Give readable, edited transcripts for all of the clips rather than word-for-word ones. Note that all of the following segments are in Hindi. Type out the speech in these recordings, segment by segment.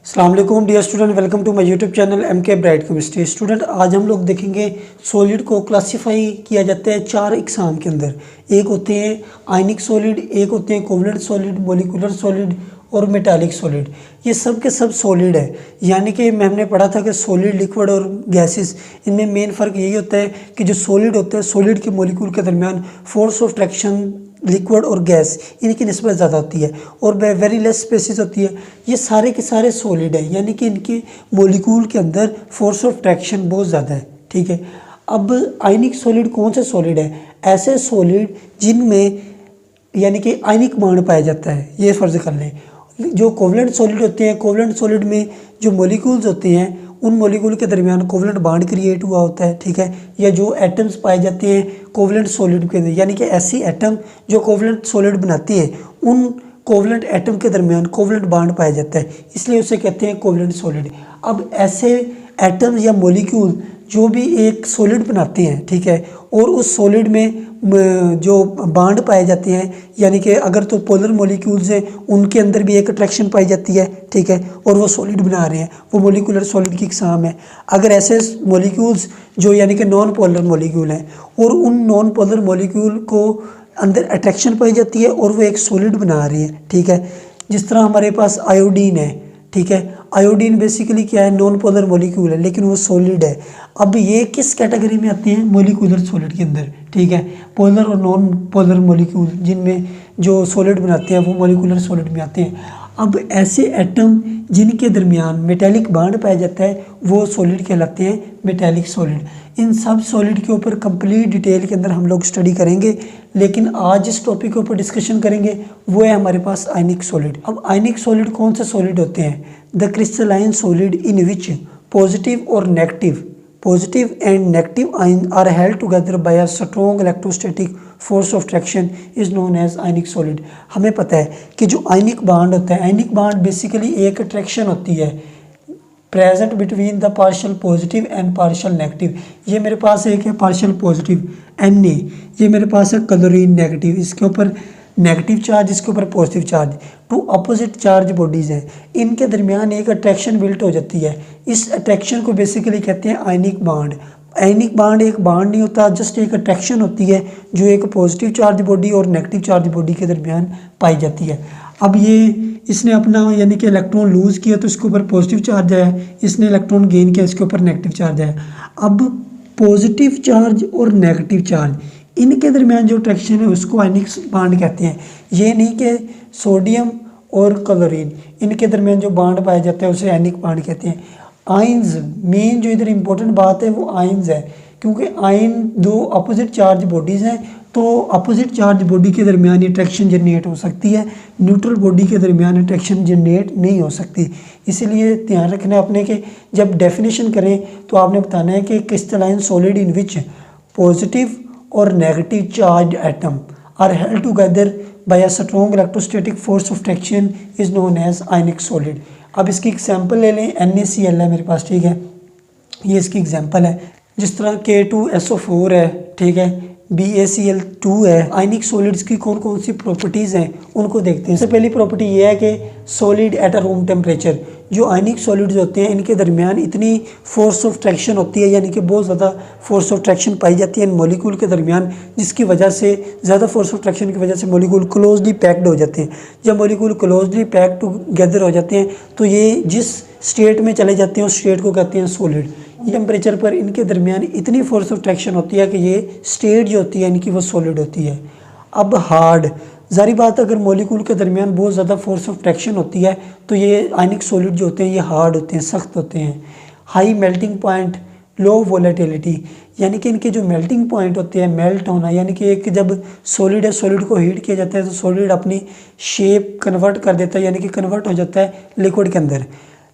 अस्सलाम वालेकुम dear student, welcome to my YouTube channel MK bright chemistry. Student, आज हम लोग देखेंगे सॉलिड को क्लासिफाई किया जाता है चार एग्जाम के अंदर। एक होते हैं आयनिक सॉलिड, एक होते हैं कोवलेंट सॉलिड, मॉलिक्यूलर सॉलिड और मेटालिक सॉलिड। ये सब के सब सॉलिड है, यानी कि हमने पढ़ा था कि सॉलिड, लिक्विड और गैसेस, इनमें मेन फ़र्क यही होता है कि जो सॉलिड होता है, सॉलिड के मॉलिक्यूल के दरमियान फोर्स ऑफ अट्रैक्शन लिक्विड और गैस इनकी निस्बत ज़्यादा होती है और वेरी लेस स्पेसिस होती है। ये सारे के सारे सॉलिड है, यानी कि इनके मॉलिक्यूल के अंदर फोर्स ऑफ अट्रैक्शन बहुत ज़्यादा है। ठीक है, अब आयनिक सॉलिड कौन से सॉलिड है? ऐसे सॉलिड जिनमें यानी कि आयनिक बांड पाया जाता है, ये फ़र्ज़ कर लें। जो कोवलेंट सॉलिड होते हैं, कोवलेंट सॉलिड में जो मॉलिक्यूल्स होते हैं उन मॉलिक्यूल के दरमियान कोवलेंट बांड क्रिएट हुआ होता है। ठीक है, या जो एटम्स पाए जाते हैं कोवलेंट सॉलिड के अंदर, यानी कि ऐसी एटम जो कोवलेंट सॉलिड बनाती है, उन कोवलेंट एटम के दरमियान कोवलेंट बांड पाया जाता है, इसलिए उसे कहते हैं कोवलेंट सॉलिड। अब ऐसे एटम या मॉलिक्यूल जो भी एक सॉलिड बनाते हैं, ठीक है, और उस सॉलिड में जो बांड पाए जाते हैं, यानी कि अगर तो पोलर मॉलिक्यूल्स हैं उनके अंदर भी एक अट्रैक्शन पाई जाती है, ठीक है, और वो सॉलिड बना रहे हैं, वो मॉलिक्यूलर सॉलिड की इकसाम है। अगर ऐसे मॉलिक्यूल्स जो यानी कि नॉन पोलर मॉलिक्यूल हैं और उन नॉन पोलर मॉलिक्यूल को अंदर अट्रैक्शन पाई जाती है और वो एक सॉलिड बना रही है, ठीक है, जिस तरह हमारे पास आयोडीन है। ठीक है, आयोडीन बेसिकली क्या है? नॉन पोलर मॉलिक्यूल है, लेकिन वो सॉलिड है। अब ये किस कैटेगरी में आते हैं? मॉलिक्यूलर सॉलिड के अंदर। ठीक है, पोलर और नॉन पोलर मॉलिक्यूल जिनमें जो सॉलिड बनाते हैं वो मॉलिक्यूलर सॉलिड में आते हैं। अब ऐसे एटम जिनके दरमियान मेटालिक बांड पाया जाता है वो सॉलिड कहलाते हैं मेटालिक सॉलिड। इन सब सॉलिड के ऊपर कंप्लीट डिटेल के अंदर हम लोग स्टडी करेंगे, लेकिन आज जिस टॉपिक के ऊपर डिस्कशन करेंगे वो है हमारे पास आयनिक सॉलिड। अब आयनिक सॉलिड कौन से सॉलिड होते हैं? The crystalline solid in which positive and negative ion are held together by a strong electrostatic force of attraction is known as ionic solid। हमें पता है कि जो आयनिक बांड होता है, आयनिक बांड बेसिकली एक अट्रैक्शन होती है present between the partial positive and partial negative. ये मेरे पास एक है पार्शियल पॉजिटिव Na, ये मेरे पास है क्लोरीन नेगेटिव, इसके ऊपर नेगेटिव चार्ज, इसके ऊपर positive charge, two opposite charge bodies हैं, इनके दरमियान एक अट्रैक्शन बिल्ट हो जाती है। इस अट्रैक्शन को बेसिकली कहते हैं आयनिक बांड। आयनिक बांड एक बांड नहीं होता, जस्ट एक अट्रैक्शन होती है जो एक पॉजिटिव चार्ज बॉडी और नेगेटिव चार्ज बॉडी के दरमियान पाई जाती है। अब ये इसने अपना यानी कि इलेक्ट्रॉन लूज़ किया तो इसके ऊपर पॉजिटिव चार्ज आया, इसने इलेक्ट्रॉन गेन किया, इसके ऊपर नेगेटिव चार्ज आया। अब पॉजिटिव चार्ज और नेगेटिव चार्ज इनके दरमियान जो अट्रैक्शन है उसको आयनिक बांड कहते हैं। ये नहीं कि सोडियम और क्लोरीन इनके दरमियान जो बांड पाया जाता है उसे आयनिक बांड कहते हैं। आयन्स, मेन जो इधर इंपॉर्टेंट बात है वो आयन्स है, क्योंकि आयन दो अपोजिट चार्ज बॉडीज़ हैं, तो अपोजिट चार्ज बॉडी के दरमियान अट्रैक्शन जनरेट हो सकती है, न्यूट्रल बॉडी के दरमियान अट्रैक्शन जनरेट नहीं हो सकती। इसीलिए ध्यान रखना है अपने कि जब डेफिनेशन करें तो आपने बताना है कि crystalline solid in which positive और negative charge atom are held together by a strong electrostatic force of attraction is known as ionic solid. अब इसकी एग्जांपल ले लें, NaCl है मेरे पास, ठीक है, ये इसकी एग्जांपल है। जिस तरह K2SO4 है, ठीक है, BaCl2 है। आयनिक सॉलिड्स की कौन कौन सी प्रॉपर्टीज़ हैं उनको देखते हैं। सबसे पहली प्रॉपर्टी ये है कि solid at a room temperature. जो आयनिक सॉलिड्स होते हैं इनके दरमियान इतनी फोर्स ऑफ अट्रैक्शन होती है, यानी कि बहुत ज़्यादा फोर्स ऑफ अट्रैक्शन पाई जाती है इन मॉलिक्यूल के दरमियान, जिसकी वजह से ज़्यादा फोर्स ऑफ अट्रैक्शन की वजह से मॉलिक्यूल क्लोजली पैक्ड हो जाते हैं। जब मॉलिक्यूल क्लोजली पैक्ड टुगेदर हो जाते हैं तो ये जिस स्टेट में चले जाते हैं उस स्टेट को कहते हैं सॉलिड। टेम्परेचर पर इनके दरमियान इतनी फोर्स ऑफ अट्रैक्शन होती है कि ये स्टेट जो होती है इनकी वो सॉलिड होती है। अब हार्ड, ज़ाहिर बात अगर मॉलिक्यूल के दरमियान बहुत ज़्यादा फोर्स ऑफ अट्रैक्शन होती है तो ये आयनिक सॉलिड जो होते हैं ये हार्ड होते हैं, सख्त होते हैं। हाई मेल्टिंग पॉइंट, लो वोलेटिलिटी, यानी कि इनके जो मेल्टिंग पॉइंट होते हैं, मेल्ट होना, यानी कि एक जब सॉलिड है, सॉलिड को हीट किया जाता है तो सॉलिड अपनी शेप कन्वर्ट कर देता है, यानी कि कन्वर्ट हो जाता है लिक्विड के अंदर।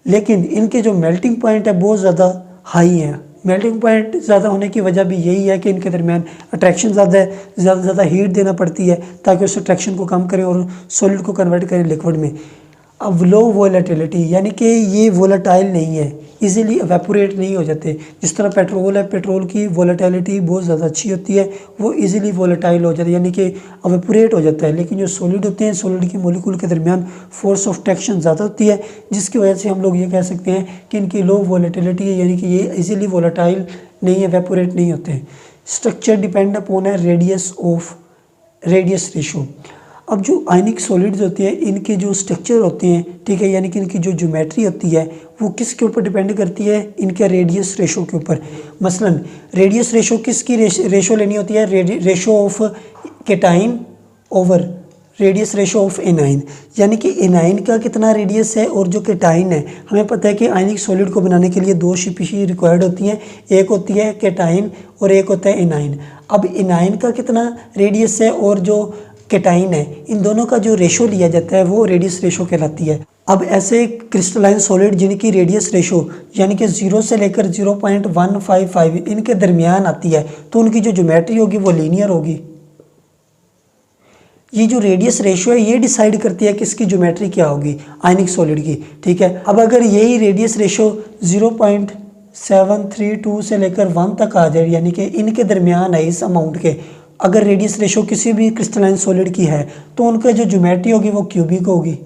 लेकिन इनके जो मेल्टिंग पॉइंट है बहुत ज़्यादा हाई है। मेल्टिंग पॉइंट ज़्यादा होने की वजह भी यही है कि इनके दरमियान अट्रैक्शन ज़्यादा है, ज़्यादा से ज़्यादा हीट देना पड़ती है ताकि उस अट्रैक्शन को कम करें और सॉलिड को कन्वर्ट करें लिक्विड में। अब लो वोलेटिलिटी, यानी कि ये वोलेटाइल नहीं है, इजीली एवेपोरेट नहीं हो जाते। जिस तरह पेट्रोल है, पेट्रोल की वोलेटिलिटी बहुत ज़्यादा अच्छी होती है, वो इजीली वोलेटाइल हो जाती है, यानी कि एवेपोरेट हो जाता है। लेकिन जो सॉलिड होते हैं, सॉलिड की मॉलिक्यूल के दरमियान फोर्स ऑफ ट्रैक्शन ज़्यादा होती है, जिसकी वजह से हम लोग ये कह सकते हैं कि इनकी लो वोलेटिलिटी है, यानी कि ये इजीली वोलेटाइल नहीं, एवेपोरेट नहीं होते। स्ट्रक्चर डिपेंड अपॉन है रेडियस रेशो। अब जो आयनिक सॉलिड्स होते हैं, इनके जो स्ट्रक्चर होते हैं, ठीक है, यानी कि इनकी जो ज्योमेट्री होती है वो किसके ऊपर डिपेंड करती है, इनके रेडियस रेशो के ऊपर। मसलन रेडियस रेशो किसकी रेशो लेनी होती है, ratio of cation over radius ratio of anion, यानी कि एनाइन का कितना रेडियस है और जो केटाइन है, हमें पता है कि आयनिक सॉलिड को बनाने के लिए 2 स्पीशीज रिक्वायर्ड होती हैं, एक होती है केटाइन और एक होता है एनाइन। अब एनाइन का कितना रेडियस है और जो केटाइन है, इन दोनों का जो रेशो लिया जाता है वो रेडियस रेशो कहलाती है। अब ऐसे क्रिस्टलाइन सॉलिड जिनकी रेडियस रेशो यानी कि 0 से लेकर 0.155 इनके दरमियान आती है, तो उनकी जो ज्योमेट्री होगी वो लीनियर होगी। ये जो रेडियस रेशो है ये डिसाइड करती है कि इसकी ज्योमेट्री क्या होगी आयनिक सॉलिड की, ठीक है। अब अगर यही रेडियस रेशो 0.732 से लेकर 1 तक आ जाए, यानी कि इनके दरमियान है इस अमाउंट के, अगर रेडियस रेशो किसी भी क्रिस्टलाइन सॉलिड की है तो उनका जो ज्योमेट्री होगी वो क्यूबिक होगी।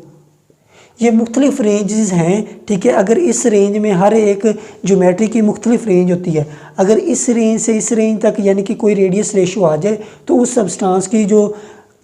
ये मुख्तलिफ रेंजेस हैं, ठीक है। अगर इस रेंज में हर एक ज्योमेट्री की मुख्तलिफ रेंज होती है, अगर इस रेंज से इस रेंज तक यानी कि कोई रेडियस रेशो आ जाए तो उस सब्सटेंस की जो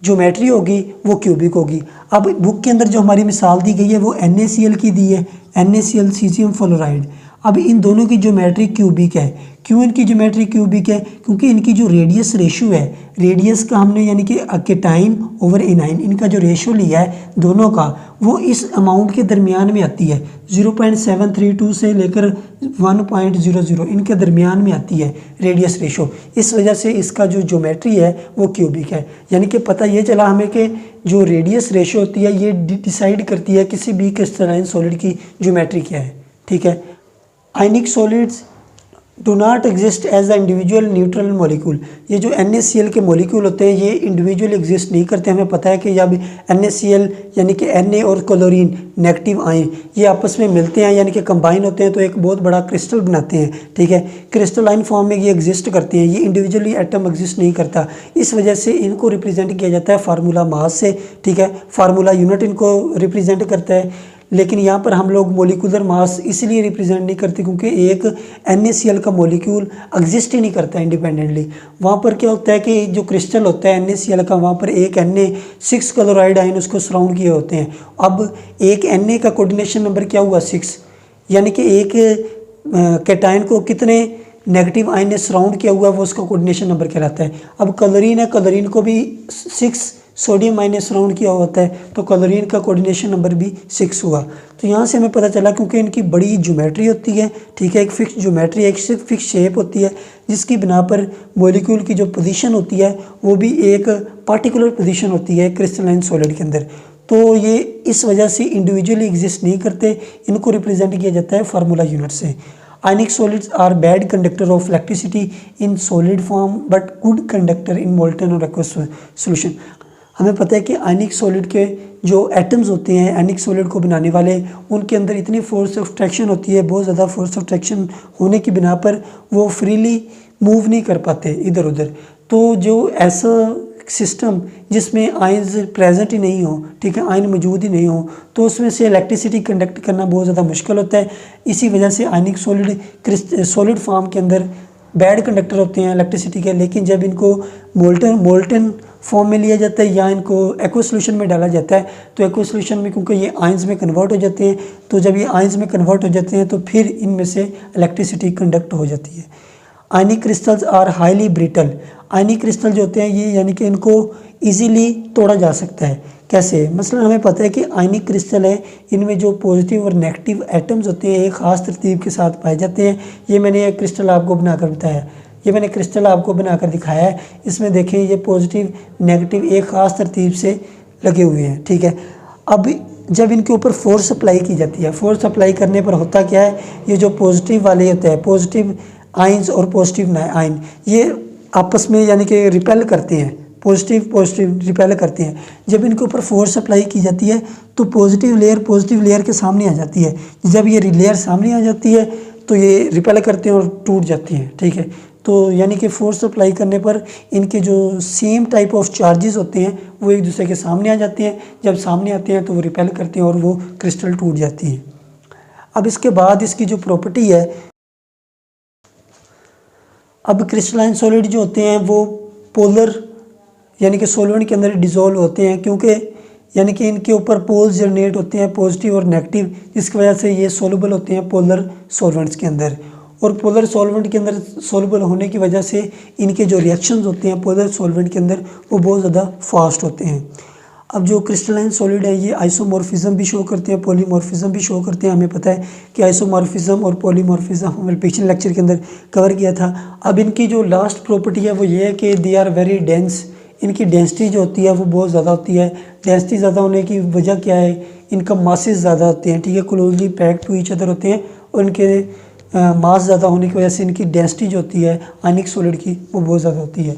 ज्योमेट्री होगी वो क्यूबिक होगी। अब बुक के अंदर जो हमारी मिसाल दी गई है वो NaCl की दी है, NaCl सीजियम फ्लोराइड। अब इन दोनों की ज्योमेट्री क्यूबिक है। क्यों इनकी ज्योमेट्री क्यूबिक है, क्योंकि इनकी जो रेडियस रेशो है, रेडियस का हमने यानी कि केटाइन ओवर एनाइन इनका जो रेशो लिया है दोनों का, वो इस अमाउंट के दरमियान में आती है। 0.732 से लेकर 1.00 इनके दरमियान में आती है रेडियस रेशो। इस वजह से इसका जो ज्योमेट्री है वो क्यूबिक है। यानी कि पता ये चला हमें कि जो रेडियस रेशो होती है ये डिसाइड करती है किसी भी क्रिस्टलाइन सॉलिड की ज्योमेट्री क्या है, ठीक है। Ionic solids do not exist as a individual neutral molecule. ये जो NaCl के मॉलिक्यूल होते हैं ये इंडिविजुअल एग्जिस्ट नहीं करते। हमें पता है कि जब NaCl यानी कि Na और क्लोरीन नेगेटिव आयन ये आपस में मिलते हैं यानी कि कंबाइन होते हैं तो एक बहुत बड़ा क्रिस्टल बनाते हैं, ठीक है। क्रिस्टलाइन फॉर्म में ये एग्जिस्ट करते हैं, ये इंडिविजुअली एटम एग्जिस्ट नहीं करता। इस वजह से इनको रिप्रेजेंट किया जाता है फार्मूला मास से, ठीक है। फार्मूला यूनिट इनको रिप्रेजेंट करता है। लेकिन यहाँ पर हम लोग मोलिकुलर मास इसलिए रिप्रेजेंट नहीं करते क्योंकि एक NaCl का मोलिक्यूल एग्जिस्ट ही नहीं करता इंडिपेंडेंटली। वहाँ पर क्या होता है कि जो क्रिस्टल होता है NaCl का, वहाँ पर एक Na6 क्लोराइड आयन उसको सराउंड किए होते हैं। अब एक Na का कोऑर्डिनेशन नंबर क्या हुआ 6, यानी कि एक कैटायन को कितने नेगेटिव आयन ने सराउंड किया हुआ है वो उसका कोऑर्डिनेशन नंबर कहलाता है। अब क्लोरीन है, क्लोरीन को भी 6 सोडियम आयन ने सराउंड किया होता है तो क्लोरीन का कोऑर्डिनेशन नंबर भी 6 हुआ। तो यहाँ से हमें पता चला क्योंकि इनकी बड़ी ज्योमेट्री होती है, ठीक है, एक फिक्स ज्योमेट्री, एक फिक्स शेप होती है जिसकी बिना पर मॉलिक्यूल की जो पोजीशन होती है वो भी एक पार्टिकुलर पोजीशन होती है क्रिस्टलाइन सॉलिड के अंदर। तो ये इस वजह से इंडिविजुअली एग्जिस्ट नहीं करते, इनको रिप्रेजेंट किया जाता है फार्मूला यूनिट से। Ionic solids are bad conductor of electricity in solid form but good conductor in molten और एक्वस सॉल्यूशन। हमें पता है कि आयनिक सॉलिड के जो एटम्स होते हैं आयनिक सॉलिड को बनाने वाले, उनके अंदर इतनी फोर्स ऑफ ट्रैक्शन होती है, बहुत ज़्यादा फोर्स ऑफ ट्रैक्शन होने की बिना पर वो फ्रीली मूव नहीं कर पाते इधर उधर। तो जो ऐसा सिस्टम जिसमें आयन्स प्रेजेंट ही नहीं हो, ठीक है, आयन मौजूद ही नहीं हो, तो उसमें से इलेक्ट्रिसिटी कंडक्ट करना बहुत ज़्यादा मुश्किल होता है। इसी वजह से आयनिक सॉलिड फॉर्म के अंदर बैड कंडक्टर होते हैं इलेक्ट्रिसिटी के। लेकिन जब इनको मोल्टन फॉर्म में लिया जाता है या इनको एक्वस सॉल्यूशन में डाला जाता है तो एक्वस सॉल्यूशन में क्योंकि ये आयंस में कन्वर्ट हो जाते हैं, तो जब ये आयंस में कन्वर्ट हो जाते हैं तो फिर इनमें से इलेक्ट्रिसिटी कंडक्ट हो जाती है। Ionic crystals are highly brittle. Ionic crystal जो होते हैं ये यानी कि इनको ईजीली तोड़ा जा सकता है। कैसे? मसलन हमें पता है कि आयनिक क्रिस्टल है, इनमें जो पॉजिटिव और नेगेटिव एटम्स होते हैं एक ख़ास तरतीब के साथ पाए जाते हैं। ये मैंने एक क्रिस्टल आपको बनाकर बताया, ये मैंने क्रिस्टल आपको बनाकर दिखाया है। इसमें देखें ये पॉजिटिव नेगेटिव एक ख़ास तरतीब से लगे हुए हैं, ठीक है। अब जब इनके ऊपर फोर्स अप्लाई की जाती है, फोर्स अप्लाई करने पर होता क्या है, ये जो पॉजिटिव वाले होते हैं पॉजिटिव आयंस और पॉजिटिव आयन ये आपस में यानी कि रिपेल करते हैं, पॉजिटिव रिपेल करते हैं। जब इनके ऊपर फोर्स अप्लाई की जाती है तो पॉजिटिव लेयर के सामने आ जाती है। जब ये लेयर सामने आ जाती है तो ये रिपेल करते हैं और टूट जाती हैं, ठीक है। तो यानी कि फोर्स अप्लाई करने पर इनके जो सेम टाइप ऑफ चार्जेस होते हैं वो एक दूसरे के सामने आ जाते हैं। जब सामने आते हैं तो वो रिपेल करते हैं और वो क्रिस्टल टूट जाती हैं। अब इसके बाद इसकी जो प्रॉपर्टी है, अब क्रिस्टलाइन सॉलिड जो होते हैं वो पोलर यानी कि सॉल्वेंट के अंदर डिज़ोल्व होते हैं, क्योंकि यानी कि इनके ऊपर पोल्स जनरेट होते हैं पॉजिटिव और नेगेटिव, जिसकी वजह से ये सोलुबल होते हैं पोलर सॉल्वेंट्स के अंदर। और पोलर सॉल्वेंट के अंदर सोलुबल होने की वजह से इनके जो रिएक्शंस होते हैं पोलर सॉल्वेंट के अंदर वो बहुत ज़्यादा फास्ट होते हैं। अब जो क्रिस्टलाइन सॉलिड है ये आइसोमॉर्फिज्म भी शो करते हैं, पॉलीमॉर्फिज्म भी शो करते हैं। हमें पता है कि आइसोमॉर्फिज्म और पॉलीमॉर्फिज्म हमने पिछले लेक्चर के अंदर कवर किया था। अब इनकी जो लास्ट प्रॉपर्टी है वो ये है कि दे आर वेरी डेंस। इनकी डेंसिटी जो होती है वो बहुत ज़्यादा होती है। डेंसिटी ज़्यादा होने की वजह क्या है, इनका मासेस ज़्यादा होते हैं, ठीक है, closely packed to each other होते हैं और इनके मास ज़्यादा होने की वजह से इनकी डेंसिटी जो होती है आयनिक सॉलिड की वो बहुत ज़्यादा होती है।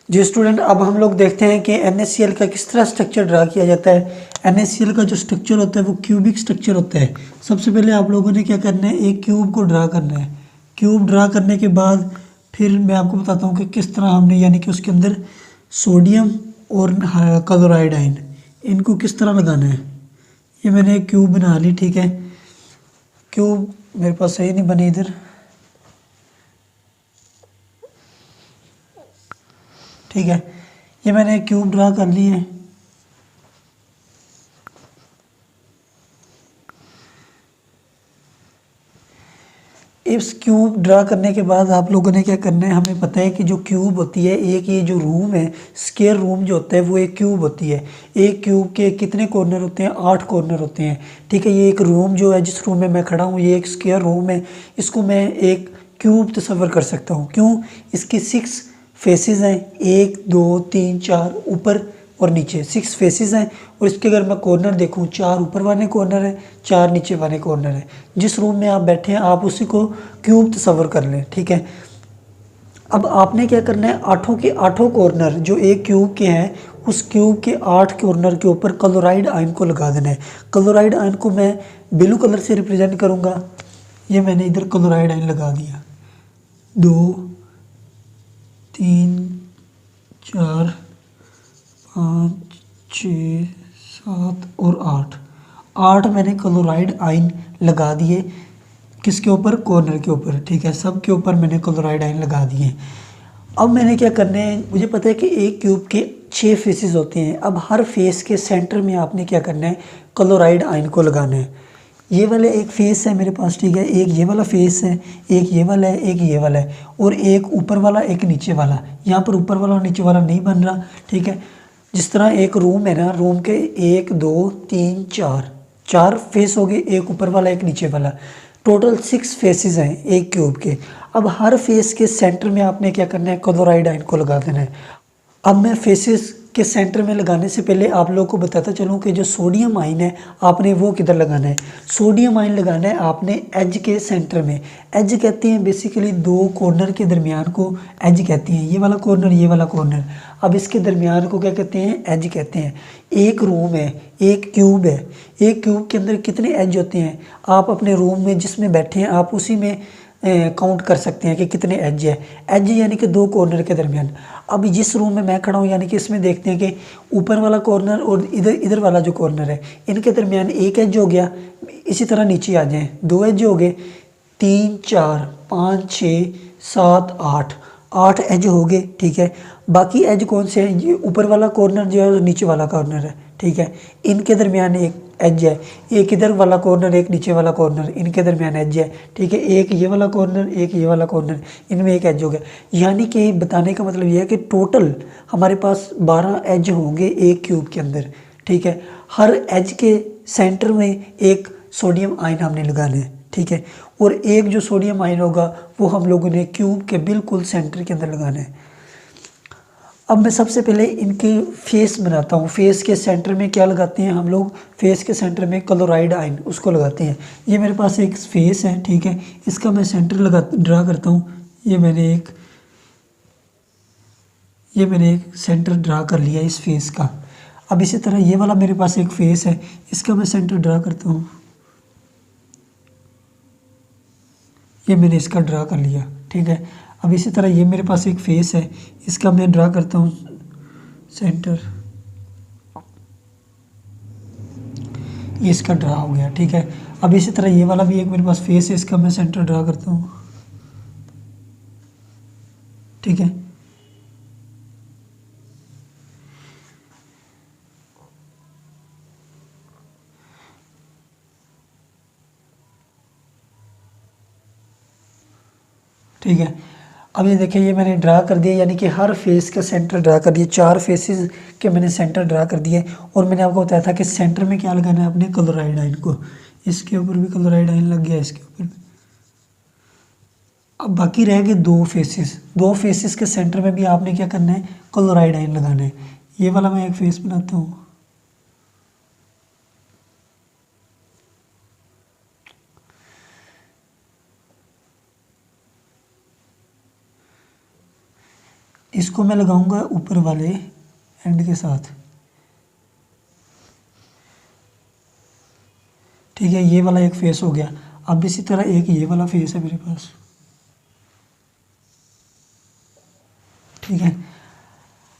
जी स्टूडेंट, अब हम लोग देखते हैं कि NaCl का किस तरह स्ट्रक्चर ड्रा किया जाता है। NaCl का जो स्ट्रक्चर होता है वो क्यूबिक स्ट्रक्चर होता है। सबसे पहले आप लोगों ने क्या करना है, एक क्यूब को ड्रा करना है। क्यूब ड्रा करने के बाद फिर मैं आपको बताता हूँ कि किस तरह हमने यानी कि उसके अंदर सोडियम और क्लोराइड आयन इनको किस तरह लगाना है। ये मैंने एक क्यूब बना ली, ठीक है। क्यूब मेरे पास सही नहीं बनी इधर, ठीक है। ये मैंने एक क्यूब ड्रा कर ली है। इस क्यूब ड्रा करने के बाद आप लोगों ने क्या करना है, हमें पता है कि जो क्यूब होती है, एक ये जो रूम है स्क्वायर रूम जो होता है वो एक क्यूब होती है। एक क्यूब के कितने कॉर्नर होते हैं, 8 कॉर्नर होते हैं, ठीक है। ये एक रूम जो है, जिस रूम में मैं खड़ा हूँ, ये एक स्क्वायर रूम है। इसको मैं एक क्यूब तस्वर कर सकता हूँ। क्यों, इसकी 6 फेसेस हैं, 1 2 3 4 ऊपर और नीचे 6 फेसेस हैं। और इसके अगर मैं कॉर्नर देखूं, 4 ऊपर वाले कॉर्नर है, 4 नीचे वाले कॉर्नर है। जिस रूम में आप बैठे हैं आप उसी को क्यूब तस्वर कर लें, ठीक है। अब आपने क्या करना है, 8 के 8 कॉर्नर जो एक क्यूब के हैं उस क्यूब के 8 कॉर्नर के ऊपर क्लोराइड आयन को लगा देना है। क्लोराइड आयन को मैं ब्लू कलर से रिप्रेजेंट करूँगा। ये मैंने इधर क्लोराइड आयन लगा दिया। 2 3 4 5 6 7 और 8 मैंने क्लोराइड आयन लगा दिए। किसके ऊपर, कॉर्नर के ऊपर, ठीक है। सब के ऊपर मैंने क्लोराइड आयन लगा दिए। अब मैंने क्या करना है, मुझे पता है कि एक क्यूब के 6 फेसेस होते हैं। अब हर फेस के सेंटर में आपने क्या करना है, क्लोराइड आयन को लगाना है। ये वाला एक फेस है मेरे पास, ठीक है। एक ये वाला फेस है, एक ये वाला है, एक ये वाला है, और एक ऊपर वाला एक नीचे वाला। यहाँ पर ऊपर वाला और नीचे वाला नहीं बन रहा, ठीक है। जिस तरह एक रूम है ना, रूम के 1 2 3 4 फेस हो गए, एक ऊपर वाला एक नीचे वाला, टोटल 6 फेसेस हैं एक क्यूब के। अब हर फेस के सेंटर में आपने क्या करना है, क्लोराइड आयन को लगा देना है। अब मैं फेसेस के सेंटर में लगाने से पहले आप लोगों को बताता चलूँ कि जो सोडियम आयन है आपने वो किधर लगाना है। सोडियम आयन लगाना है आपने एज के सेंटर में। एज कहते हैं बेसिकली 2 कॉर्नर के दरमियान को एज कहती हैं, ये वाला कॉर्नर, ये वाला कॉर्नर। अब इसके दरमियान को क्या कहते हैं, एज कहते हैं। एक रूम है, एक क्यूब है, एक क्यूब के अंदर कितने एज होते हैं, आप अपने रूम में जिसमें बैठे हैं आप उसी में काउंट कर सकते हैं कि कितने एज है। एज यानी कि 2 कॉर्नर के दरमियान। अब जिस रूम में मैं खड़ा हूँ यानी कि इसमें देखते हैं कि ऊपर वाला कॉर्नर और इधर वाला जो कॉर्नर है इनके दरमियान एक एज हो गया। इसी तरह नीचे आ जाएं, 2 एज हो गए, 3 4 5 6 7 8 एज हो गए, ठीक है। बाकी एज कौन से हैं, ये ऊपर वाला कॉर्नर जो है नीचे वाला कॉर्नर है, ठीक है। इनके दरमियान एक एज है, एक इधर वाला कॉर्नर एक नीचे वाला कॉर्नर, इनके दरमियान एज है, ठीक है। एक ये वाला कॉर्नर एक ये वाला कॉर्नर, इनमें एक एज हो गया। यानी कि बताने का मतलब ये है कि टोटल हमारे पास 12 एज होंगे एक क्यूब के अंदर, ठीक है। हर एज के सेंटर में एक सोडियम आयन हमने लगाना है, ठीक है। और एक जो सोडियम आयन होगा वो हम लोगों ने क्यूब के बिल्कुल सेंटर के अंदर लगाना है। अब मैं सबसे पहले इनके फेस बनाता हूँ। फेस के सेंटर में क्या लगाते हैं हम लोग, फेस के सेंटर में क्लोराइड आयन उसको लगाते हैं। ये मेरे पास एक फेस है, ठीक है। इसका मैं सेंटर ड्रा करता हूँ। ये मैंने एक सेंटर ड्रा कर लिया इस फेस का। अब इसी तरह ये वाला मेरे पास एक फेस है, इसका मैं सेंटर ड्रा करता हूँ। ये मैंने इसका ड्रा कर लिया, ठीक है। अब इसी तरह ये मेरे पास एक फेस है, इसका मैं ड्रा करता हूँ सेंटर, ये इसका ड्रा हो गया, ठीक है। अब इसी तरह ये वाला भी एक मेरे पास फेस है, इसका मैं सेंटर ड्रा करता हूँ, ठीक है। ठीक है, अब ये देखिए ये मैंने ड्रा कर दिया, यानी कि हर फेस का सेंटर ड्रा कर दिया, 4 फेसेस के मैंने सेंटर ड्रा कर दिए। और मैंने आपको बताया था कि सेंटर में क्या लगाना है, अपने क्लोराइड आयन को। इसके ऊपर भी क्लोराइड आयन लग गया, इसके ऊपर। अब बाकी रह गए 2 फेसेस, 2 फेसेस के सेंटर में भी आपने क्या करना है, क्लोराइड आयन लगाना है। ये वाला मैं एक फेस बनाता हूँ, इसको मैं लगाऊंगा ऊपर वाले एंड के साथ, ठीक है। ये वाला एक फेस हो गया। अब इसी तरह एक ये वाला फेस है मेरे पास, ठीक है।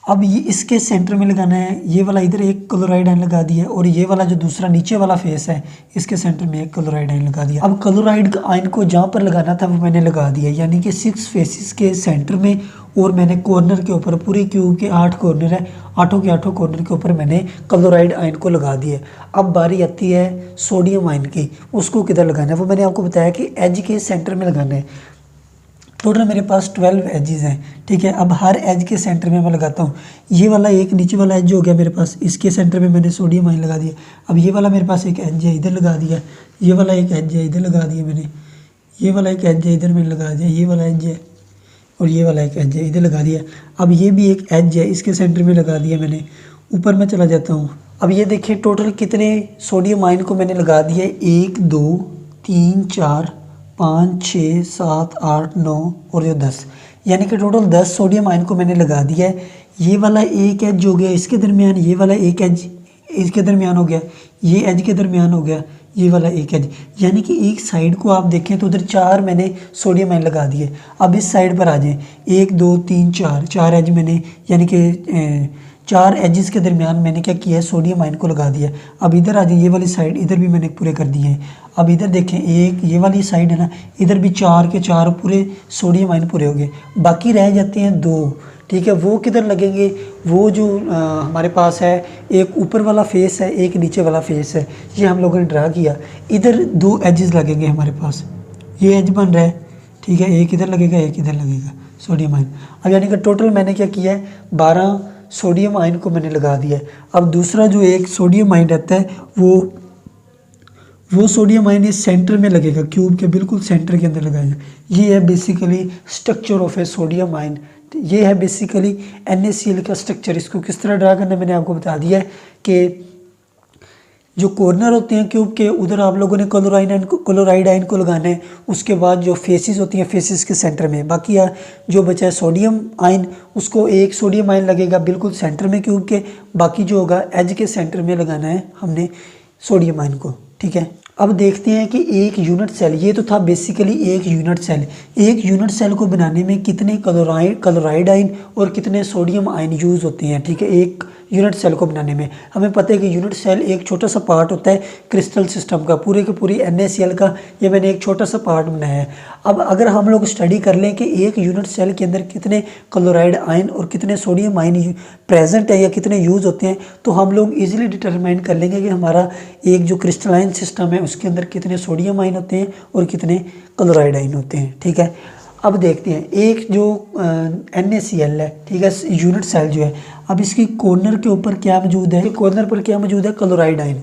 अब ये इसके सेंटर में लगाना है, ये वाला इधर एक क्लोराइड आयन लगा दिया, और ये वाला जो दूसरा नीचे वाला फेस है, इसके सेंटर में एक क्लोराइड आयन लगा दिया। अब क्लोराइड आयन को जहाँ पर लगाना था वो मैंने लगा दिया, यानी कि 6 फेसेस के सेंटर में, और मैंने कॉर्नर के ऊपर, पूरी क्यूब के 8 कॉर्नर है, 8 के 8 कॉर्नर के ऊपर मैंने क्लोराइड आयन को लगा दिया। अब बारी आती है सोडियम आयन की, उसको किधर लगाना है, वो मैंने आपको बताया कि एज के सेंटर में लगाना है। टोटल मेरे पास 12 एजेस हैं, ठीक है। अब हर एज के सेंटर में मैं लगाता हूँ। ये वाला एक नीचे वाला एज हो गया मेरे पास, इसके सेंटर में मैंने सोडियम आयन लगा दिया। अब ये वाला मेरे पास एक एज है, इधर लगा दिया। ये वाला एक एज है, इधर लगा दिया मैंने। ये वाला एक एज है, इधर मैंने लगा दिया। ये वाला एज है, और ये वाला एक एज है, इधर लगा दिया। अब ये भी एक एज है, इसके सेंटर में लगा दिया मैंने। ऊपर मैं चला जाता हूँ। अब ये देखिए टोटल कितने सोडियम आयन को मैंने लगा दिया, 1 2 3 4 5 6 7 8 9 और ये 10, यानी कि टोटल 10 सोडियम आयन को मैंने लगा दिया है। ये वाला एक एज हो गया इसके दरमियान, ये वाला एक एज इसके दरमियान हो गया, ये एज के दरमियान हो गया, ये वाला एक एज, यानी कि एक साइड को आप देखें तो उधर 4 मैंने सोडियम आयन लगा दिए। अब इस साइड पर आ जाएं, 1 2 3 4 एज मैंने, यानी कि 4 एजेस के दरमियान मैंने क्या किया है, सोडियम आयन को लगा दिया। अब इधर आ जाए, ये वाली साइड इधर भी मैंने पूरे कर दिए हैं। अब इधर देखें, एक ये वाली साइड है ना, इधर भी 4 के 4 पूरे सोडियम आयन पूरे हो गए। बाकी रह जाते हैं 2, ठीक है। वो किधर लगेंगे, वो जो हमारे पास है, एक ऊपर वाला फेस है, एक नीचे वाला फेस है, ये हम लोगों ने ड्रा किया। इधर 2 एजेस लगेंगे हमारे पास, ये एज बन रहा है, ठीक है। एक इधर लगेगा, एक इधर लगेगा सोडियम आयन। अब यानी कि टोटल मैंने क्या किया है, 12 सोडियम आयन को मैंने लगा दिया है। अब दूसरा जो एक सोडियम आयन रहता है, वो सोडियम आयन इस सेंटर में लगेगा, क्यूब के बिल्कुल सेंटर के अंदर लगाएगा। ये है basically structure of A sodium ion. ये है बेसिकली NaCl का स्ट्रक्चर। इसको किस तरह ड्रा करना मैंने आपको बता दिया है कि जो कॉर्नर होते हैं क्यूब के, उधर आप लोगों ने क्लोराइड आयन को लगाना है। उसके बाद जो फेसेस होती हैं, फेसेस के सेंटर में, बाकी जो बचा है सोडियम आयन, उसको एक सोडियम आयन लगेगा बिल्कुल सेंटर में क्यूब के, बाकी जो होगा एज के सेंटर में लगाना है हमने सोडियम आयन को, ठीक है। अब देखते हैं कि एक यूनिट सेल, ये तो था बेसिकली एक यूनिट सेल, एक यूनिट सेल को बनाने में कितने क्लोराइड आयन और कितने सोडियम आयन यूज़ होते हैं, ठीक है। एक यूनिट सेल को बनाने में हमें पता है कि यूनिट सेल एक छोटा सा पार्ट होता है क्रिस्टल सिस्टम का, पूरे के पूरी NaCl का ये मैंने एक छोटा सा पार्ट बनाया है। अब अगर हम लोग स्टडी कर लें कि एक यूनिट सेल के अंदर कितने क्लोराइड आयन और कितने सोडियम आयन प्रेजेंट है या कितने यूज़ होते हैं, तो हम लोग ईजिली डिटरमाइन कर लेंगे कि हमारा एक जो क्रिस्टलाइन सिस्टम है उसके अंदर कितने सोडियम आयन होते हैं और कितने क्लोराइड आयन होते हैं, ठीक है। अब देखते हैं एक जो NaCl है, ठीक है, यूनिट सेल जो है, अब इसकी कॉर्नर के ऊपर क्या मौजूद है, कॉर्नर पर क्या मौजूद है, क्लोराइड आयन।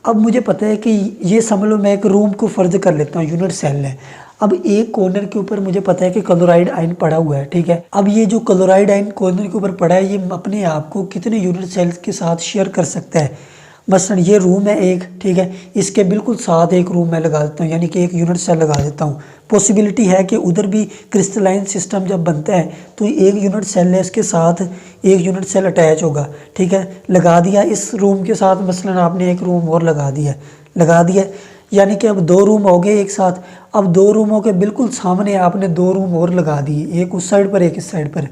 अब मुझे पता है कि ये समझ लो मैं एक रूम को फ़र्ज कर लेता हूँ, यूनिट सेल है। अब एक कॉर्नर के ऊपर मुझे पता है कि क्लोराइड आयन पड़ा हुआ है, ठीक है। अब ये जो क्लोराइड आयन कॉर्नर के ऊपर पड़ा है, ये अपने आप को कितने यूनिट सेल्स के साथ शेयर कर सकता है। मसलन ये रूम है एक, ठीक है, इसके बिल्कुल साथ एक रूम मैं लगा देता हूँ, यानी कि एक यूनिट सेल लगा देता हूँ। पॉसिबिलिटी है कि उधर भी क्रिस्टलाइन सिस्टम जब बनता है तो एक यूनिट सेल है, इसके साथ एक यूनिट सेल अटैच होगा, ठीक है। लगा दिया इस रूम के साथ, मसलन आपने एक रूम और लगा दिया, यानी कि अब 2 रूम हो गए एक साथ। अब 2 रूमों के बिल्कुल सामने आपने 2 रूम और लगा दिए, एक उस साइड पर एक इस साइड पर।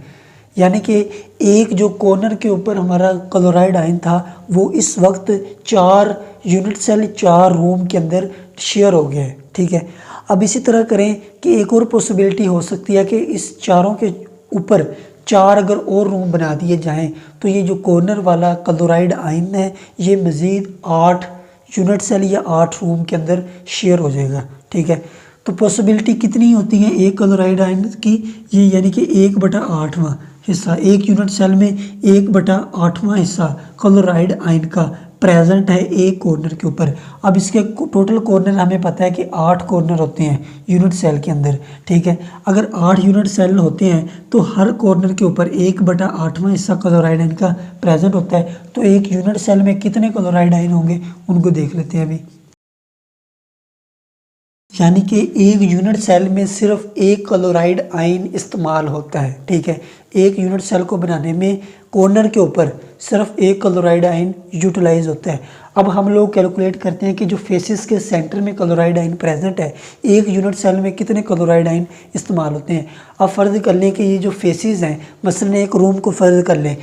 यानी कि एक जो कॉर्नर के ऊपर हमारा क्लोराइड आयन था वो इस वक्त 4 यूनिट सेल 4 रूम के अंदर शेयर हो गया है, ठीक है। अब इसी तरह करें कि एक और पॉसिबिलिटी हो सकती है कि इस चारों के ऊपर 4 अगर और रूम बना दिए जाएं तो ये जो कॉर्नर वाला क्लोराइड आयन है ये मज़ीद 8 यूनिट सेल या 8 रूम के अंदर शेयर हो जाएगा, ठीक है। तो पॉसिबिलिटी कितनी होती है एक क्लोराइड आयन की, ये यानी कि 1/8वां हिस्सा एक यूनिट सेल में 1/8वां हिस्सा क्लोराइड आयन का प्रेजेंट है एक कॉर्नर के ऊपर। अब इसके टोटल कॉर्नर हमें पता है कि 8 कॉर्नर होते हैं यूनिट सेल के अंदर, ठीक है। अगर 8 यूनिट सेल होते हैं तो हर कॉर्नर के ऊपर 1/8वां हिस्सा क्लोराइड आयन का प्रेजेंट होता है। तो एक यूनिट सेल में कितने क्लोराइड आयन होंगे उनको देख लेते हैं अभी। यानी कि एक यूनिट सेल में सिर्फ एक क्लोराइड आयन इस्तेमाल होता है, ठीक है। एक यूनिट सेल को बनाने में कॉर्नर के ऊपर सिर्फ एक क्लोराइड आयन यूटिलाइज होता है। अब हम लोग कैलकुलेट करते हैं कि जो फेसिस के सेंटर में क्लोराइड आयन प्रेजेंट है एक यूनिट सेल में कितने क्लोराइड आयन इस्तेमाल होते हैं। अब फ़र्ज़ कर लें कि ये जो फेसिस हैं, मसलन एक रूम को फ़र्ज़ कर लें,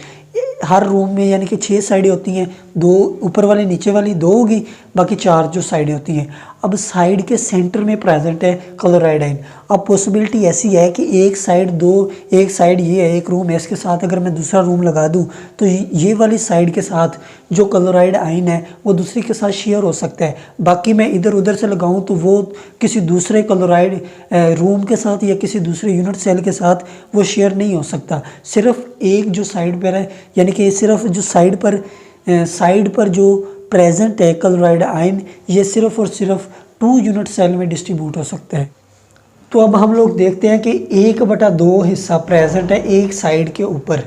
हर रूम में यानी कि 6 साइडें होती हैं, 2 ऊपर वाली नीचे वाली 2 होगी, बाकी 4 जो साइडें होती हैं। अब साइड के सेंटर में प्रेजेंट है क्लोराइड आयन। अब पॉसिबिलिटी ऐसी है कि एक साइड ये है एक रूम है, इसके साथ अगर मैं दूसरा रूम लगा दूं तो ये वाली साइड के साथ जो क्लोराइड आयन है वो दूसरी के साथ शेयर हो सकता है। बाकी मैं इधर उधर से लगाऊं तो वो किसी दूसरे क्लोराइड रूम के साथ या किसी दूसरे यूनिट सेल के साथ वो शेयर नहीं हो सकता। सिर्फ एक जो साइड पर है, यानी कि सिर्फ जो साइड पर जो प्रेजेंट है क्लोराइड आयन, ये सिर्फ और सिर्फ 2 यूनिट सेल में डिस्ट्रीब्यूट हो सकता है। तो अब हम लोग देखते हैं कि 1/2 हिस्सा प्रेजेंट है एक साइड के ऊपर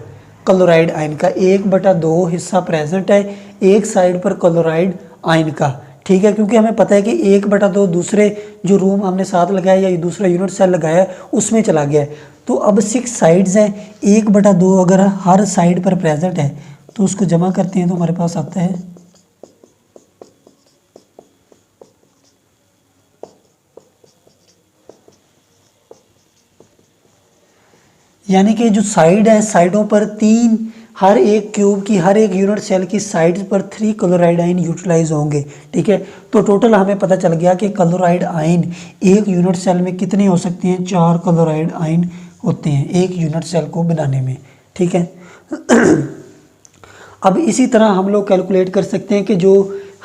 क्लोराइड आयन का, 1/2 हिस्सा प्रेजेंट है एक साइड पर क्लोराइड आयन का, ठीक है। क्योंकि हमें पता है कि 1/2 दूसरे जो रूम हमने साथ लगाया या दूसरा यूनिट सेल लगाया उसमें चला गया है। तो अब 6 साइड्स हैं, 1/2 अगर हर साइड पर प्रेजेंट है तो उसको जमा करते हैं तो हमारे पास आता है यानी कि जो साइड है साइडों पर 3, हर एक क्यूब की हर एक यूनिट सेल की साइड्स पर 3 क्लोराइड आयन यूटिलाइज होंगे, ठीक है। तो टोटल हमें पता चल गया कि क्लोराइड आयन एक यूनिट सेल में कितने हो सकते हैं, 4 क्लोराइड आयन होते हैं एक यूनिट सेल को बनाने में, ठीक है। अब इसी तरह हम लोग कैलकुलेट कर सकते हैं कि जो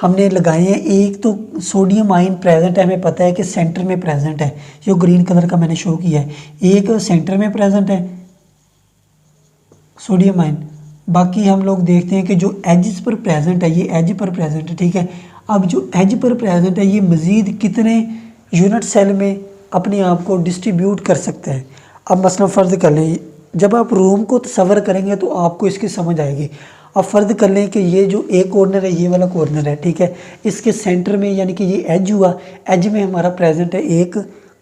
हमने लगाए हैं, एक तो सोडियम आयन प्रेजेंट है, हमें पता है कि सेंटर में प्रेजेंट है, ये ग्रीन कलर का मैंने शो किया है, एक सेंटर में प्रेजेंट है सोडियम आयन। बाकी हम लोग देखते हैं कि जो एजिस पर प्रेजेंट है, ये एज पर प्रेजेंट है, ठीक है। अब जो एज पर प्रेजेंट है ये मज़ीद कितने यूनिट सेल में अपने आप को डिस्ट्रीब्यूट कर सकते हैं। अब मसलन फ़र्ज़ कर लें, जब आप रूम को तसव्वुर करेंगे तो आपको इसकी समझ आएगी। अब फ़र्ज़ कर लें कि ये जो एक कॉर्नर है ये वाला कॉर्नर है, ठीक है। इसके सेंटर में यानी कि ये एज हुआ, एज में हमारा प्रेजेंट है एक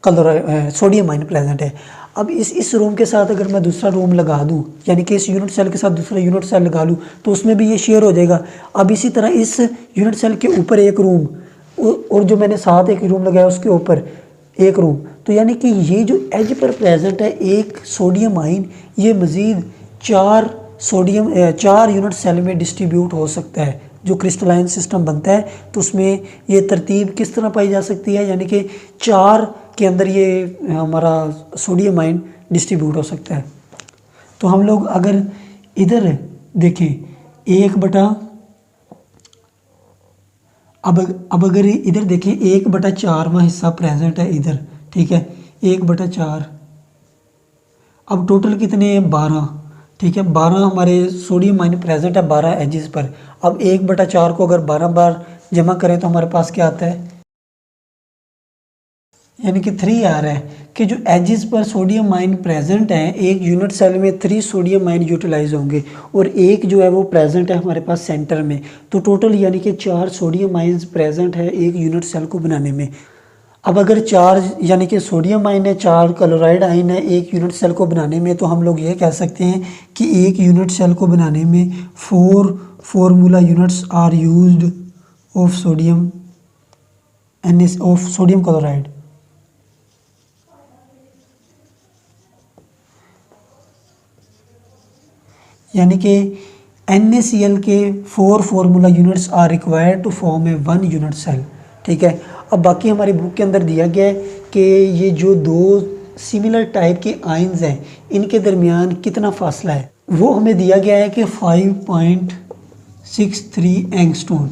सोडियम आयन प्रेजेंट है। अब इस रूम के साथ अगर मैं दूसरा रूम लगा दूं, यानी कि इस यूनिट सेल के साथ दूसरा यूनिट सेल लगा लूं तो उसमें भी ये शेयर हो जाएगा। अब इसी तरह इस यूनिट सेल के ऊपर एक रूम और जो मैंने साथ एक रूम लगाया उसके ऊपर एक रूम, तो यानी कि ये जो एज पर प्रेजेंट है एक सोडियम आयन, ये मज़ीद 4 यूनिट सेल में डिस्ट्रीब्यूट हो सकता है। जो क्रिस्टलाइन सिस्टम बनता है तो उसमें ये तरतीब किस तरह पाई जा सकती है, यानी कि 4 के अंदर ये हमारा सोडियम आयन डिस्ट्रीब्यूट हो सकता है। तो हम लोग अगर इधर देखें अब अगर इधर देखें 1/4वां हिस्सा प्रेजेंट है इधर, ठीक है, 1/4। अब टोटल कितने हैं, 12, ठीक है। 12 हमारे सोडियम आयन प्रेजेंट है 12 एजेस पर। अब 1/4 को अगर 12 बार जमा करें तो हमारे पास क्या आता है, यानी कि 3 आ रहा है कि जो एजेस पर सोडियम आयन प्रेजेंट हैं एक यूनिट सेल में 3 सोडियम आयन यूटिलाइज होंगे और एक जो है वो प्रेजेंट है हमारे पास सेंटर में। तो टोटल यानी कि 4 सोडियम आयन्स प्रेजेंट है एक यूनिट सेल को बनाने में। अब अगर 4 यानी कि सोडियम आयन है, 4 क्लोराइड आयन है एक यूनिट सेल को बनाने में, तो हम लोग ये कह सकते हैं कि एक यूनिट सेल को बनाने में 4 formula units are used of sodium NaCl of sodium chloride. यानी कि NaCl के 4 formula units are required to form a 1 unit cell. ठीक है, अब बाकी हमारी बुक के अंदर दिया गया है कि ये जो दो सिमिलर टाइप के आयंस हैं इनके दरमियान कितना फासला है, वो हमें दिया गया है कि 5.63 एंगस्ट्रॉम।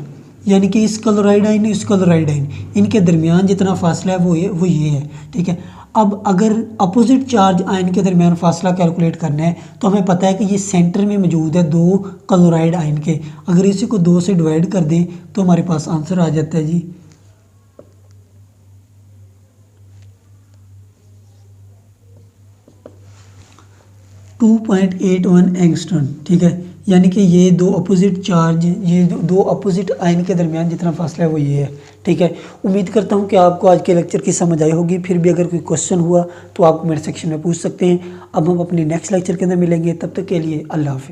यानी कि इस क्लोराइड आयन इस क्लोराइड आयन इनके दरमियान जितना फासला है वो ये है। ठीक है, अब अगर अपोजिट चार्ज आयन के दरमियान फासला कैलकुलेट करना है तो हमें पता है कि ये सेंटर में मौजूद है दो क्लोराइड आयन के। अगर इसी को 2 से डिवाइड कर दें तो हमारे पास आंसर आ जाता है जी 2.81 एंगस्ट्रॉम। ठीक है, यानी कि ये दो अपोजिट चार्ज, ये दो अपोजिट आयन के दरमियान जितना फासला है वो ये है। ठीक है, उम्मीद करता हूँ कि आपको आज के लेक्चर की समझ आई होगी। फिर भी अगर कोई क्वेश्चन हुआ तो आप कमेंट सेक्शन में पूछ सकते हैं। अब हम अपने नेक्स्ट लेक्चर के अंदर मिलेंगे, तब तक के लिए अल्लाह हाफ़िज़।